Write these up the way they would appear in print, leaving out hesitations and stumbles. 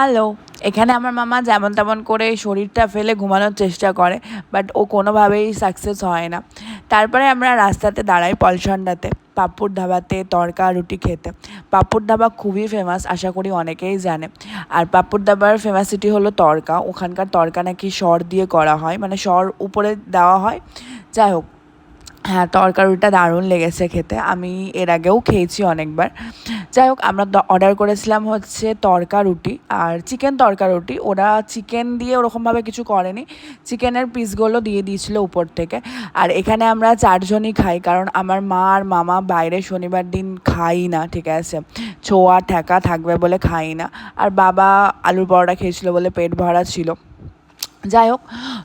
Hello. এখানে আমার মামা যেমন তেমন করে শরীরটা ফেলে ঘুমানোর চেষ্টা করে, বাট ও কোনোভাবেই সাকসেস হয় না। তারপরে আমরা রাস্তাতে দাঁড়াই পলসন্ডাতে পাপ্পুর ধাবাতে তড়কা রুটি খেতে। পাপ্পুর ধাবা খুবই ফেমাস, আশা করি অনেকেই জানে। আর পাপ্পুর ধাবার ফেমাসিটি হলো তড়কা। ওখানকার তড়কা নাকি সর দিয়ে করা হয়, মানে সর উপরে দেওয়া হয়। যাই হোক, হ্যাঁ, তরকারিটা দারুণ লেগেছে খেতে। আমি এর আগেও খেয়েছি অনেকবার। যাই হোক, আমরা অর্ডার করেছিলাম হচ্ছে তড়কা রুটি আর চিকেন তড়কা রুটি। ওরা চিকেন দিয়ে ওরকমভাবে কিছু করেনি, চিকেনের পিসগুলো দিয়ে দিয়েছিলো উপর থেকে। আর এখানে আমরা 4 জনই খাই, কারণ আমার মা আর মামা বাইরে শনিবার দিন খাই না, ঠিক আছে, ছোঁয়া ঠেকা থাকবে বলে খাই না। আর বাবা আলুর পরোটা খেয়েছিলো বলে পেট ভরা ছিল। যাই হোক,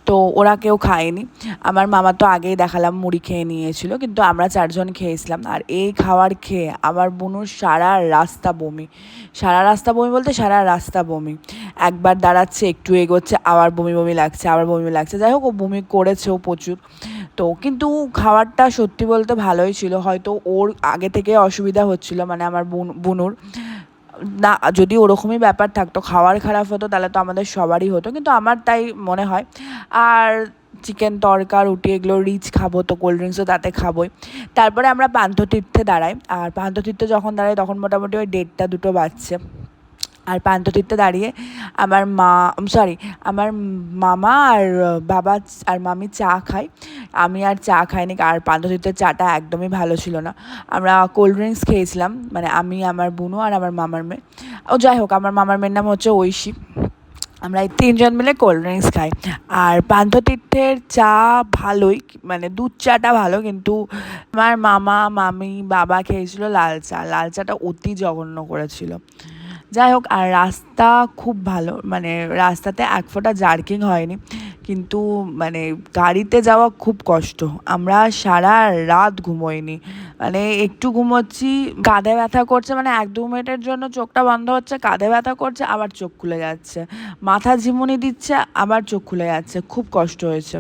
তো ওরা কেউ খায়নি। আমার মামা তো আগেই দেখালাম মুড়ি খেয়ে নিয়েছিল, কিন্তু আমরা 4 জন খেয়েছিলাম। আর এই খাবার খেয়ে আমার বোনুর সারা রাস্তা বমি, সারা রাস্তা বমি বলতে সারা রাস্তা বমি। একবার দাঁড়াচ্ছে, একটু এগোচ্ছে, আবার বমি বমি লাগছে, আবার বমি লাগছে। যাই হোক, ও বমি করেছেও প্রচুর। তো কিন্তু খাবারটা সত্যি বলতে ভালোই ছিল। হয়তো ওর আগে থেকে অসুবিধা হচ্ছিল, মানে আমার বুনুর না, যদি ওরকমই ব্যাপার থাকতো, খাওয়ার খারাপ হতো, তাহলে তো আমাদের সবারই হতো, কিন্তু আমার তাই মনে হয়। আর চিকেন তড়কা রুটি এগুলো রিচ খাবো, তো কোল্ড ড্রিঙ্কসও তাতে খাবোই। তারপরে আমরা পান্থতীর্থে দাঁড়াই। আর পান্থতীর্থে যখন দাঁড়াই তখন মোটামুটি ওই 1:30-2 বাজছে। আর পান্থতীর্থে দাঁড়িয়ে আমার মামা আর বাবা আর মামি চা খায়। আমি আর চা খাইনি, আর পান্থতীর্থের চাটা একদমই ভালো ছিল না। আমরা কোল্ড ড্রিঙ্কস খেয়েছিলাম, মানে আমি, আমার বুনু আর আমার মামার মেয়ে। ও যাই হোক, আমার মামার মেয়ের নাম হচ্ছে ঐশী। আমরা এই 3 জন মিলে কোল্ড ড্রিঙ্কস খাই। আর পান্থতীর্থের চা ভালোই, মানে দুধ চাটা ভালো, কিন্তু আমার মামা মামি বাবা খেয়েছিল লাল চা। লাল চাটা অতি জঘন্য করেছিল। যাই হোক, আর রাস্তা খুব ভালো, মানে রাস্তাতে এক ফোঁটা জার্কিং হয়নি, কিন্তু মানে গাড়িতে যাওয়া খুব কষ্ট। আমরা সারা রাত ঘুমোইনি, মানে একটু ঘুমোচ্ছি, কাঁধে ব্যথা করছে, মানে 1-2 মিনিটের জন্য চোখটা বন্ধ হচ্ছে, কাঁধে ব্যথা করছে, আবার চোখ খুলে যাচ্ছে, মাথা ঝিমুনি দিচ্ছে, আবার চোখ খুলে যাচ্ছে। খুব কষ্ট হয়েছে,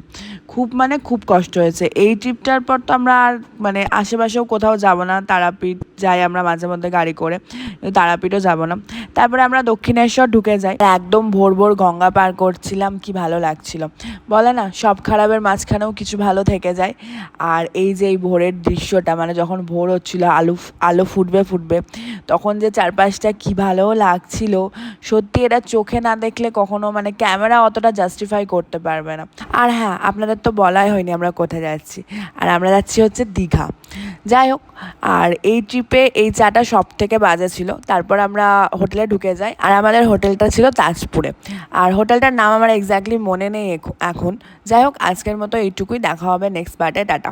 খুব কষ্ট হয়েছে। এই ট্রিপটার পর তো আমরা আর মানে আশেপাশেও কোথাও যাব না। তারাপীঠ যাই আমরা মাঝে মধ্যে গাড়ি করে, তারাপীঠও যাব না। তারপরে আমরা দক্ষিণেশ্বর ঢুকে যাই। একদম ভোর ভোর গঙ্গা পার করছিলাম, কি ভালো লাগছিল। বলে না, সব খারাপের মাঝখানেও কিছু ভালো থেকে যায়। আর এই যে এই ভোরের দৃশ্যটা, মানে যখন ভোর হচ্ছিল, আলো ফুটবে, তখন যে চারপাশটা কি ভালো লাগছিল, সত্যি এটা চোখে না দেখলে কখনো, মানে ক্যামেরা অতটা জাস্টিফাই করতে পারবে না। আর হ্যাঁ, আপনাদের তো বলাই হয়নি আমরা কোথায় যাচ্ছি। আর আমরা যাচ্ছি হচ্ছে দীঘা। যাই হোক, আর এই ট্রিপে এই চাটা সব থেকে বাজে ছিল। তারপর আমরা হোটেলে ঢুকে যাই, আর আমাদের হোটেলটা ছিল তাজপুরে। আর হোটেলটার নাম আমার এক্স্যাক্টলি মনে নেই এখন। যাই হোক, আজকের মতো এইটুকুই, দেখা হবে নেক্সট পার্টে, টাটা।